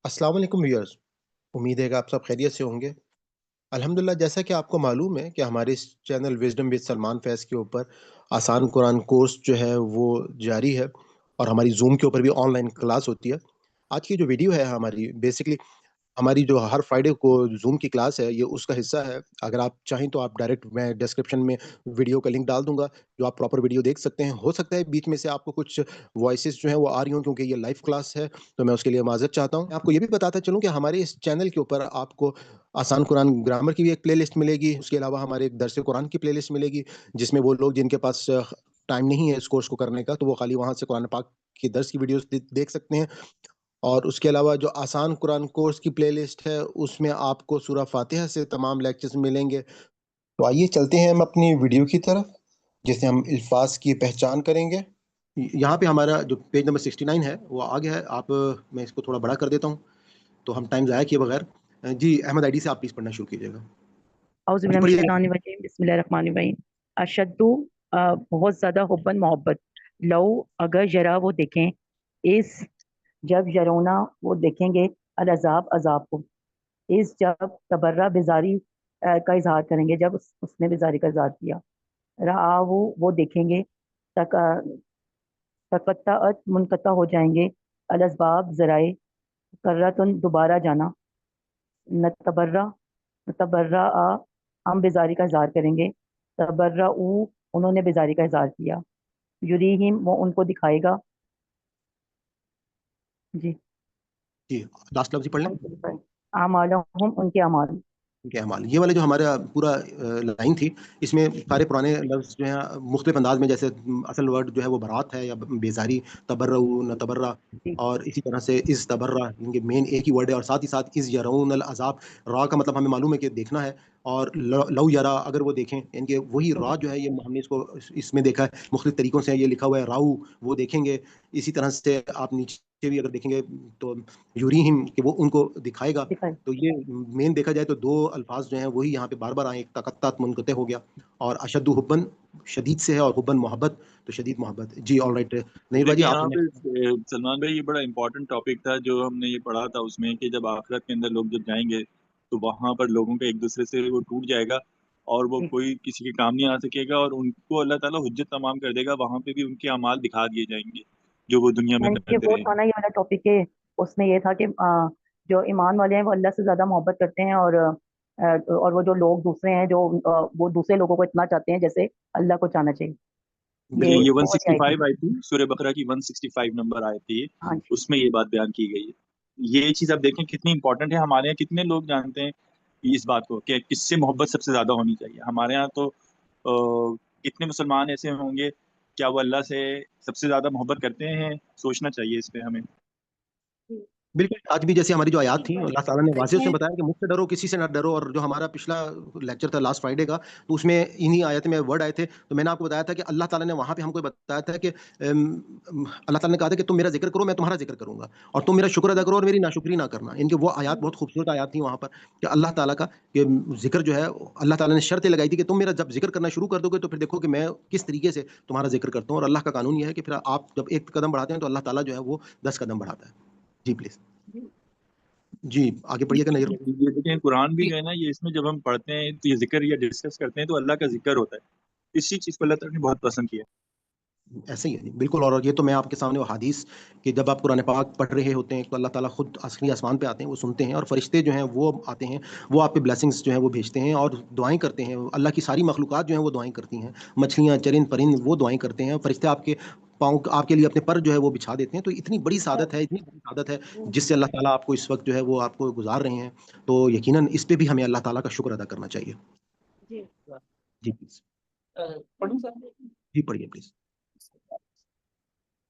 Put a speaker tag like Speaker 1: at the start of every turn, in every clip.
Speaker 1: अस्सलाम वालेकुम व्यूअर्स। उम्मीद है कि आप सब खैरियत से होंगे। अल्हम्दुलिल्लाह, जैसा कि आपको मालूम है कि हमारे इस चैनल विज़डम विद सलमान फैज़ के ऊपर आसान कुरान कोर्स जो है वो जारी है और हमारी ज़ूम के ऊपर भी ऑनलाइन क्लास होती है। आज की जो वीडियो है हमारी बेसिकली हमारी जो हर फ्राइडे को ज़ूम की क्लास है, ये उसका हिस्सा है। अगर आप चाहें तो आप डायरेक्ट मैं डिस्क्रिप्शन में वीडियो का लिंक डाल दूँगा, जो आप प्रॉपर वीडियो देख सकते हैं। हो सकता है बीच में से आपको कुछ वॉइसेज़ जो हैं वो आ रही हों क्योंकि ये लाइव क्लास है, तो मैं उसके लिए माज़रत चाहता हूँ। मैं आपको ये भी बताता चलूँ कि हमारे इस चैनल के ऊपर आपको आसान कुरान ग्रामर की भी एक प्लेलिस्ट मिलेगी। उसके अलावा हमारे एक दर्स कुरान की प्लेलिस्ट मिलेगी, जिसमें वो लोग जिनके पास टाइम नहीं है इस कोर्स को करने का, तो वो खाली वहाँ से कुरान पाक की दर्स की वीडियोज़ देख सकते हैं। और उसके अलावा जो आसान कुरान कोर्स की प्लेलिस्ट है, उसमें आपको सूरह फ़ातिहा से तमाम लेक्चर्स मिलेंगे। तो आइए चलते हैं हम अपनी वीडियो की तरफ, जिससे हम अल्फाज की पहचान करेंगे। यहाँ पे हमारा जो पेज नंबर 69 है, वो आ गया है। मैं इसको थोड़ा बड़ा कर देता हूँ, तो हम टाइम ज़ाया किए बगैर जी, अहमद आईडी से आप प्लीज़ पढ़ना शुरू कीजिएगा। जी, पढ़िए आप।
Speaker 2: औज़ुबिल्लाहिमिनश्शैतानिर्रजीम बिस्मिल्लाहिर्रहमानिर्रहीम। अशद्दु बहुत ज़्यादा हुब्बन मोहब्बत। लौ अगर जरा वो देखें, इस जब यरौना वो देखेंगे, अल अज़ाब अज़ाब को, इस जब तबर्रा बेज़ारी का इज़हार करेंगे, जब उसने बेज़ारी का इज़हार किया। रआ वो देखेंगे, तक तक़त्तअत मुनक़ता हो जाएंगे, अल अस्बाब ज़राए, कर्रतुन दोबारा जाना, नतबर्रा तबर्रा हम बेजारी का इजहार करेंगे, तबर्रा उन्होंने बेजारी का इजहार किया, युरीहिम वो उनको दिखाएगा। जी,
Speaker 1: जी, लास्ट लफ्ज़ ही पढ़ लें।
Speaker 2: आमालहुम उनके अमाल।
Speaker 1: ठीक है, हमाल ये वाला जो हमारा पूरा लाइन थी, इसमें सारे पुराने लफ्ज़ जो हैं मुख्तलिफ अंदाज में, जैसे असल वर्ड जो है वो बरात है या बेज़ारी, तबर्रऊ, नतबर्रा,
Speaker 2: जी,
Speaker 1: और इसी तरह से इज़ तबर्रा, इनके मेन एक ही वर्ड है। और साथ ही साथ इज़ यरौनल अज़ाब, रा का मतलब हमें मालूम है कि देखना है, और लौ यरा अगर वो देखें, इनके वही रा जो है, ये हमने इसको इसमें देखा है मुख्तलिफ तरीकों से, ये लिखा हुआ है राऊ, वो देखेंगे। इसी तरह से आप नीचे भी अगर देखेंगे तो यूरीहिम कि वो उनको दिखाएगा।
Speaker 2: दिखाए।
Speaker 1: तो ये मेन देखा जाए तो 2 अल्फ़ाज़ जो हैं वही यहाँ पे बार-बार आए, एक तक़त्तअत मुनक़ते हो गया, और अशद्दु हुब्बन शदीद से है, और हुब्बन मोहब्बत तो शदीद मोहब्बत। जी, ऑलराइट नईर भाई जी
Speaker 3: देखिए
Speaker 1: आप
Speaker 3: यहाँ पे
Speaker 1: नेक्स्ट।
Speaker 3: सलमान भाई ये बड़ा इम्पोर्टेंट टॉपिक था जो हमने ये पढ़ा था उसमें कि जब आखिरत के अंदर लोग जब जाएंगे तो वहां पर लोगों का एक दूसरे से वो टूट जाएगा और वो
Speaker 2: जी,
Speaker 3: कोई किसी के काम नहीं आ सकेगा और उनको अल्लाह ताला हुज्जत तमाम कर देगा। वहां पे भी उनके अमाल दिखा दिए जाएंगे जो वो दुनिया में
Speaker 2: यानी कि
Speaker 3: करते
Speaker 2: वो
Speaker 3: रहे
Speaker 2: था
Speaker 3: हैं।
Speaker 2: ना ये वाला टॉपिक है। उसमें ये था कि जो ईमान वाले हैं वो अल्लाह से ज्यादा मोहब्बत करते हैं, और वो जो लोग दूसरे हैं जो वो दूसरे लोगों को इतना चाहते हैं जैसे अल्लाह को चाहना चाहिए।
Speaker 3: जी,
Speaker 2: ये
Speaker 3: ये
Speaker 2: वो वाली आयत
Speaker 3: 165
Speaker 2: है।
Speaker 3: आई थी, सूरह बकरा की 165 नंबर आयत थी ये,
Speaker 2: हाँ जी।
Speaker 3: उसमें ये बात बयान की गई है। ये चीज़ आप देखें कितनी इंपॉर्टेंट है। हमारे यहाँ कितने लोग जानते हैं इस बात को कि किससे मोहब्बत सबसे ज़्यादा होनी चाहिए। हमारे यहाँ तो कितने मुसलमान ऐसे होंगे, क्या वो अल्लाह से सबसे ज़्यादा मोहब्बत करते हैं? सोचना चाहिए इस पे हमें।
Speaker 1: बिल्कुल, आज भी जैसे हमारी जो आयत थी, अल्लाह ताला ने वाज़िह से
Speaker 2: देखें।
Speaker 1: बताया कि मुझसे डरो, किसी से ना डरो। और जो हमारा पिछला लेक्चर था लास्ट फ्राइडे का, तो उसमें इन्हीं आयत में वर्ड आए थे। तो मैंने आपको बताया था कि अल्लाह ताला ने वहाँ पे हमको बताया था कि अल्लाह ताला ने कहा था कि तुम मेरा ज़िक्र करो, मैं तुम्हारा ज़िक्र करूँगा, और तुम मेरा शुक्र अदा करो और मेरी नाशुक्री ना करना। इनकी वो आयत बहुत खूबसूरत आयत थी वहाँ पर, कि अल्लाह ताला का कि ज़िक्र जो है, अल्लाह ताला ने शर्त लगाई थी कि तुम मेरा जब ज़िक्र करना शुरू कर दोगे, तो फिर देखो कि मैं किस तरीके से तुम्हारा ज़िक्र करता हूँ। और अल्लाह का कानून ये है कि फिर आप जब एक कदम बढ़ाते हैं, तो अल्लाह ताला जो है वो 10 कदम बढ़ाता है। जी, प्लीज़। जी, आगे पढ़िएगा नज़ीर भाई।
Speaker 3: ये देखें कुरान भी जो है ना, ये इसमें जब हम पढ़ते हैं तो ये ज़िक्र या डिस्कस करते हैं तो अल्लाह का ज़िक्र होता है। इसी चीज़ को अल्लाह ताला ने बहुत पसंद किया।
Speaker 1: ऐसे ही है जी, बिल्कुल। और ये तो मैं आपके सामने वो हदीस कि जब आप कुरान पाक पढ़ रहे होते हैं, तो अल्लाह ताला खुद आसमानी आसमान पे आते हैं, वो सुनते हैं, और फरिश्ते जो हैं वो आते हैं, वो आप पे ब्लेसिंग्स जो हैं वो भेजते हैं और दुआएँ करते हैं। अल्लाह की सारी मखलूक़ात जो हैं वो दुआएँ करती हैं। मछलियाँ, चरिंद, परिंद वो दुआएँ करते हैं, फरिश्ते आपके पाँव आपके लिए अपने पर जो है वो बिछा देते हैं। तो इतनी बड़ी सआदत है, इतनी बड़ी सआदत है, जिससे अल्लाह ताला आपको इस वक़्त जो है वो आपको गुज़ार रहे हैं। तो यकीनन इस पे भी हमें अल्लाह ताला का शुक्र अदा करना चाहिए।
Speaker 2: जी,
Speaker 1: जी, प्लीज़।
Speaker 2: पढ़ूं सर?
Speaker 1: जी, पढ़िए प्लीज़।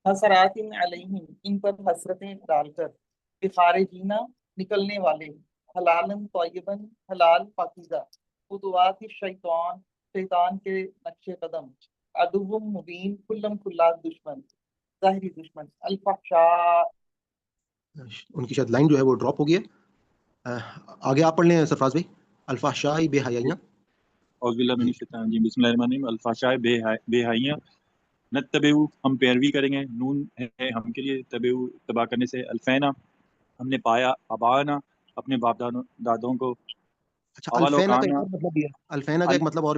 Speaker 2: हसरातिन अलैहिम, इन पर हसरतें डालकर, बिखारिजीना निकलने वाले, हलालन तय्यबन, हलाल पाकीज़ा, खुतवात शैतान, शैतान के नक्शे कदम, अदुव्वुम मुबीन, कुल्लम कुल्ला दुश्मन, ज़ाहिरी दुश्मन, अल-फहशा।
Speaker 1: उनकी शायद लाइन जो है वो ड्रॉप हो गई है। आगे आप पढ़ लें सरफराज भाई। अल्फाशाई बेहयाइयाँ।
Speaker 3: औज़ु बिल्लाहि
Speaker 1: जी।
Speaker 3: मिनश शैतानिर रजीम, बिस्मिल्लाहिर रहमानिर रहीम। अल-फ़हशाए बेहयाइयाँ, नत्तबिउ हम पैरवी करेंगे, नून है हम के लिए, तबिउ तबाह करने से, अल्फ़ैना ہم نے پایا ابانا اپنے باپ دادوں کو.
Speaker 1: اچھا
Speaker 3: اولو
Speaker 1: الفینا کا ایک
Speaker 3: کانا
Speaker 1: اور مطلب بھی ہے، الفینا کا ایک مطلب اور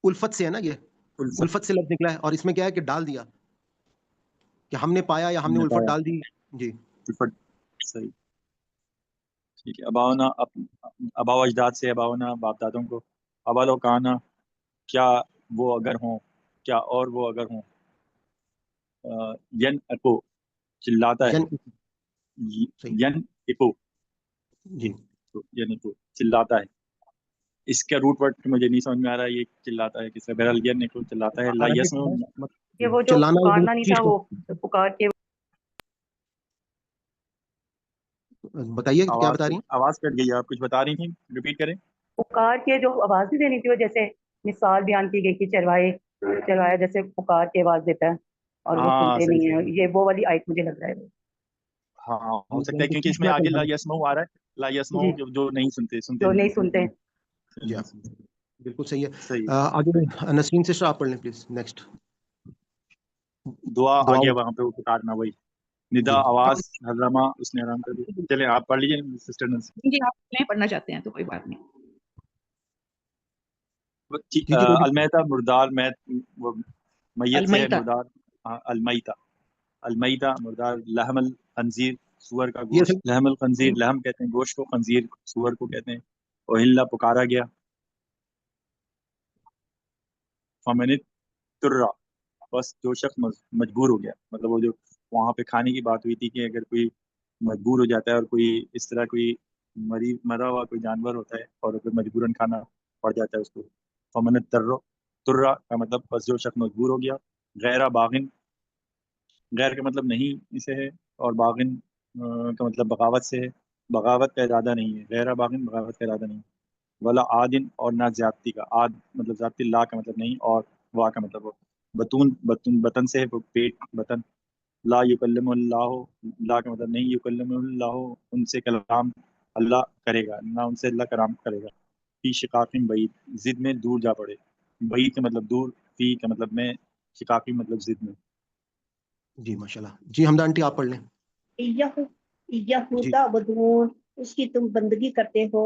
Speaker 1: الفت سے ہے نا، یہ
Speaker 3: الفت
Speaker 1: الفت سے لفظ نکلا ہے، اور اس میں کیا ہے کہ ڈال دیا، کہ ہم نے پایا یا ہم
Speaker 3: ہم
Speaker 1: نے
Speaker 3: نے
Speaker 1: الفت
Speaker 3: پایا
Speaker 1: ڈال دی. جی
Speaker 3: الفت. صحیح ٹھیک ہے. ابانا ابا و اجداد سے ابانا باپ دادوں کو. اولو کانا کیا وہ اگر ہوں، کیا اور وہ اگر ہوں. ین اکو چلاتا ہے.
Speaker 1: ین صحیح.
Speaker 3: ین اکو
Speaker 1: جی
Speaker 3: ین اکو چلاتا ہے. اس کا روٹ ورڈ مجھے نہیں سمجھ میں آ رہا ہے یہ چلاتا ہے کس کا. بہرحال ین اکو چلاتا ہے. لا
Speaker 1: عربک
Speaker 3: یسمع
Speaker 2: کہ وہ جو
Speaker 1: چلانا اردو
Speaker 2: پکارنا
Speaker 1: میں
Speaker 2: نہیں
Speaker 1: چیخ
Speaker 2: تھا، وہ پکار کے
Speaker 1: بتائیے کیا بتا رہی ہیں.
Speaker 3: آواز کٹ گئی. آپ کچھ بتا رہی تھیں، ریپیٹ کریں.
Speaker 2: پکار کے جو آواز نہیں دینی تھی، وہ جیسے مثال بیان کی گئی کہ چروایا جیسے پکار کے آواز دیتا ہے اور وہ
Speaker 3: ہاں
Speaker 2: سنتے
Speaker 3: صحیح
Speaker 2: نہیں
Speaker 3: صحیح.
Speaker 2: ہیں. یہ وہ والی آیت مجھے لگ رہا ہے.
Speaker 3: ہاں ہو سکتا
Speaker 1: یعنی
Speaker 3: ہے
Speaker 1: کہ
Speaker 3: کیونکہ اس میں
Speaker 1: چیخنا
Speaker 3: آگے لا
Speaker 1: چلانا.
Speaker 3: یسمع آ رہا ہے. لا یسمع
Speaker 2: جی،
Speaker 3: جو نہیں سنتے
Speaker 2: جو
Speaker 3: نہیں
Speaker 2: نہیں
Speaker 3: ہیں.
Speaker 2: سنتے.
Speaker 1: جی
Speaker 3: نہیں
Speaker 1: ہاں
Speaker 3: سنتے.
Speaker 1: بالکل صحیح ہے.
Speaker 3: صحیح.
Speaker 1: آگے نسرین سے آپ پڑھ لیں پلیز. نیکسٹ
Speaker 3: دعا
Speaker 1: دعا.
Speaker 3: آگے وہاں پہ وہ پکارنا وہی ندا
Speaker 1: جی
Speaker 3: آواز حضرما اس نے آرام کر دی. چلیں آپ پڑھ لیجیے سسٹر ننسی.
Speaker 4: جی آپ نہیں پڑھنا چاہتے ہیں تو کوئی بات نہیں.
Speaker 1: جی جی کوئی بھی.
Speaker 3: المیتا مردار میت سے ہے
Speaker 4: المیتا
Speaker 3: مردار. المیتا المیتا مردار. لحم الخنزیر سور کا
Speaker 1: یہ
Speaker 3: گوشت. لحم الخنزیر لحم کہتے ہیں گوشت کو، خنزیر سور کو کہتے ہیں. اوہلا پکارا گیا. فمن ترا بس جو شخص مجبور ہو گیا، مطلب وہ جو وہاں پہ کھانے کی بات ہوئی تھی کہ اگر کوئی مجبور ہو جاتا ہے اور کوئی اس طرح کوئی مرا ہوا کوئی جانور ہوتا ہے اور پھر مجبوراً کھانا پڑ جاتا ہے اس کو. فمن ترا کا مطلب بس جو شخص مجبور ہو گیا. غیر باغن غیر کا مطلب نہیں اسے ہے، اور باغن کا مطلب بغاوت سے ہے. بغاوت کا ارادہ نہیں ہے. غیر باغن بغاوت کا ارادہ نہیں. ولا عادن اور نہ زیادتی کا. عاد مطلب زیادتی. لا کا مطلب نہیں، اور وا کا مطلب بطن سے ہے، پیٹ بطن. لا یکلم اللہ لا کا مطلب نہیں یکلم اللہ ان سے کلام اللہ کرے گا، نہ ان سے اللہ کلام کرے گا. فی شقاق بعید ضد میں دور جا پڑے. بعید کا مطلب دور، فی کا مطلب میں، شقاقی مطلب ضد میں.
Speaker 1: جی ماشاء اللہ. جی حمدہ آنٹی آپ پڑھ لیں. جی
Speaker 5: تعبدون اس کی تم بندگی کرتے ہو.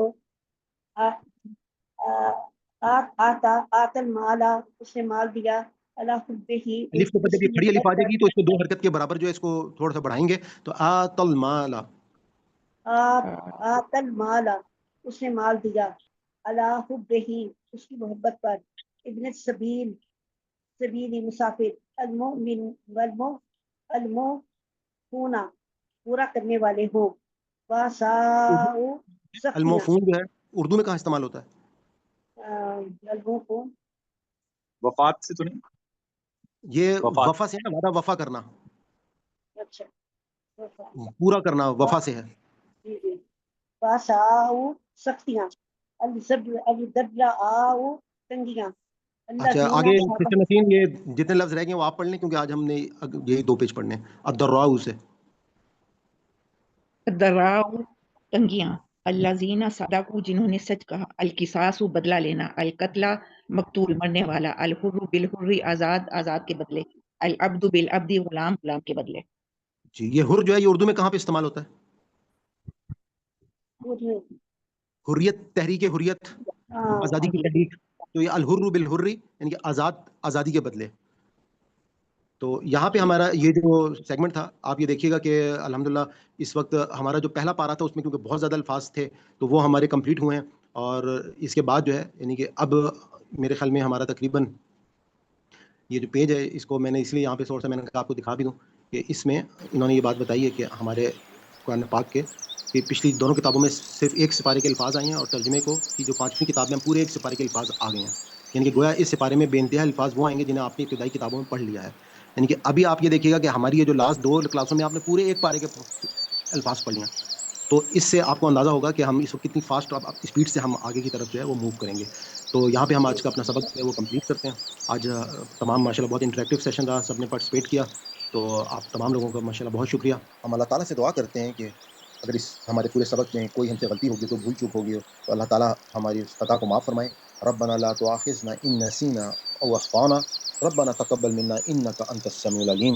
Speaker 5: آتل مالا اس نے مال دیا. اللہ ہی
Speaker 1: الف کے
Speaker 5: اس
Speaker 1: اوپر
Speaker 5: کی
Speaker 1: جب کھڑی الف آ
Speaker 5: محبت
Speaker 1: جائے گی تو اس کو دو حرکت کے برابر جو ہے اس کو تھوڑا سا بڑھائیں گے تو آتل مالا.
Speaker 5: آتل مالا اس نے مال دیا. اللہ ہی اس کی محبت پر. ابن سبیل سبیلی مسافر. المؤمن الموفون پورا کرنے والے ہو. واساؤ سختیاں.
Speaker 1: الموفون جو ہے اردو میں کہاں استعمال ہوتا ہے؟
Speaker 5: الموفون
Speaker 3: وفات سے تو نہیں.
Speaker 1: یہ
Speaker 3: وفات.
Speaker 1: وفا سے ہے نا، وعدہ وفا کرنا،
Speaker 5: اچھا
Speaker 1: پورا کرنا وفا سے ہے.
Speaker 5: جی جی. واساؤ سختیاں. الضراء تنگیاں.
Speaker 1: اچھا
Speaker 5: الذین
Speaker 1: آگے سسٹر نسیم یہ جتنے لفظ رہ گئے وہ آپ پڑھ لیں کیونکہ آج ہم نے یہی 2 پیج پڑھنے ہیں. الضراء سے
Speaker 4: دراؤ تنگیاں. الذین صدقوا جنہوں نے سچ کہا. القصاص بدلہ لینا. القتلہ مقتول مرنے والا. الحر بالحر آزاد کے بدلے. العبد بالعبد غلام کے بدلے.
Speaker 1: جی یہ حر جو ہے یہ اردو میں کہاں پہ استعمال ہوتا ہے؟ حریت، تحریک حریت، آزادی کی تحریک. تو یہ الحر بالحر یعنی کہ آزادی کے بدلے. تو یہاں پہ ہمارا یہ جو سیگمنٹ تھا آپ یہ دیکھیے گا کہ الحمدللہ اس وقت ہمارا جو پہلا پارا تھا اس میں کیونکہ بہت زیادہ الفاظ تھے تو وہ ہمارے کمپلیٹ ہوئے ہیں، اور اس کے بعد جو ہے یعنی کہ اب میرے خیال میں ہمارا تقریباً یہ جو پیج ہے اس کو میں نے اس لیے یہاں پہ سورس میں نے کہا آپ کو دکھا بھی دوں کہ اس میں انہوں نے یہ بات بتائی ہے کہ ہمارے قرآن پاک کے کہ پچھلی دونوں کتابوں میں صرف ایک سپارے کے الفاظ آئے ہیں، اور ترجمے کو کی جو 5ویں کتاب میں پورے ایک سپارے کے الفاظ آ گئے ہیں. یعنی کہ گویا اس سپارے میں بے انتہا الفاظ وہ آئیں گے جنہیں آپ نے ابتدائی کتابوں میں پڑھ لیا ہے. یعنی کہ ابھی آپ یہ دیکھیے گا کہ ہماری یہ جو لاسٹ 2 کلاسوں میں آپ نے پورے ایک پارے کے الفاظ پڑھ لیا، تو اس سے آپ کو اندازہ ہوگا کہ ہم اس وقت کتنی فاسٹ اسپیڈ سے ہم آگے کی طرف جو ہے وہ موو کریں گے. تو یہاں پہ ہم آج کا اپنا سبق جو ہے وہ کمپلیٹ کرتے ہیں. آج تمام ماشاءاللہ بہت انٹریکٹیو سیشن رہا، سب نے پارٹیسپیٹ کیا، تو آپ تمام لوگوں کا ماشاءاللہ بہت شکریہ. ہم اللہ تعالیٰ سے دعا کرتے ہیں کہ اگر اس ہمارے پورے سبق میں کوئی ہم سے غلطی ہوگی، کوئی بھول چوک ہوگی تو اللہ تعالیٰ ہماری اس خطا کو معاف فرمائے. ربنا لا تؤاخذنا ان نسینا او اخطانا ربنا تقبل منا انك انت السميع العليم.